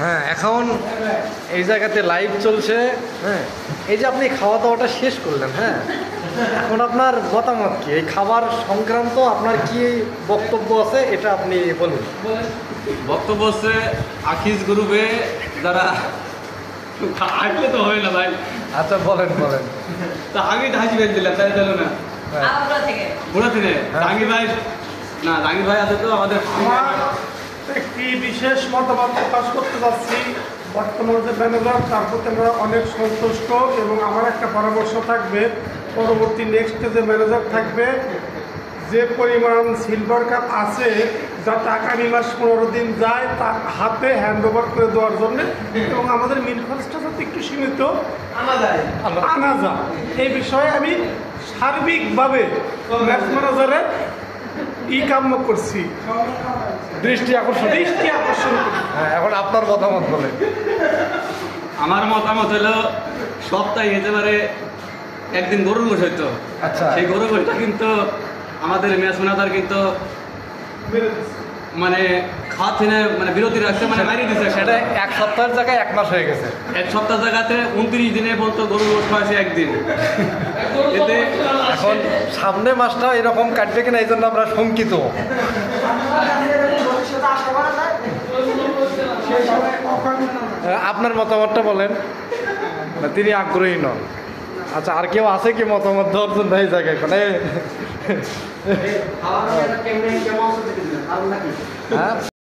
হ্যাঁ, এখন এই জায়গাতে লাইভ চলছে। হ্যাঁ, এই যে আপনি খাওয়া দাওয়াটা শেষ করলেন, হ্যাঁ, এখন আপনার মতামত কি এই খাবার সংক্রান্ত? আপনার কি বক্তব্য আছে এটা আপনি বলুন। বক্তব্য হচ্ছে আখিজ গ্রুপে যারা আসলে তো হয় না ভাই। আচ্ছা, বলেন বলেন। তা আমি হাসি বেঁধে দিলাম, তাই দিল না ঘোরা থেকে জাহাঙ্গীর ভাই, না জাহাঙ্গীর ভাই আছে তো আমাদের। আমার একটি বিশেষ মতামত প্রকাশ করতে যাচ্ছি। বর্তমানে যে ম্যানেজার তার প্রতি আমরা অনেক সন্তুষ্ট এবং আমার একটা পরামর্শ থাকবে, পরবর্তী নেক্সটে যে ম্যানেজার থাকবে যে পরিমাণ সিলভার কাপ আছে যাতে আগামী মাস 15 দিন যায় তার হাতে হ্যান্ড ওভার করে দেওয়ার জন্য, এবং আমাদের মিল খরচটা যাতে একটু সীমিত আনা যায় এই বিষয়ে আমি সার্বিকভাবে ম্যাচ ম্যানেজারের কাম্য করছি, দৃষ্টি আকর্ষণ করছি। হ্যাঁ, এখন আপনার মতামত বলেন। আমার মতামত হলো সপ্তাহে যেতে পারে একদিন গরুর গোশ হইতো। আচ্ছা, সেই গরুর গোশটা কিন্তু আমাদের ম্যাচ ম্যানেজার কিন্তু মানে খাওয়া থেকে মানে বিরতি রাখছে, মানে মারিয়ে দিচ্ছে। সেটা এক সপ্তাহের জায়গায় 1 মাস হয়ে গেছে। এক সপ্তাহ জায়গাতে 29 দিনে বলতো গরুর গোশ খাওয়াছে একদিন। এতে এখন সামনে মাসটা এরকম কাটবে কিনা এই জন্য আমরা শঙ্কিত। আপনার মতামতটা বলেন। না, তিনি আগ্রহী নন। আচ্ছা, আর কেউ আছে কি মতামত দেওয়ার জন্য এই জায়গায়? মানে হ্যাঁ,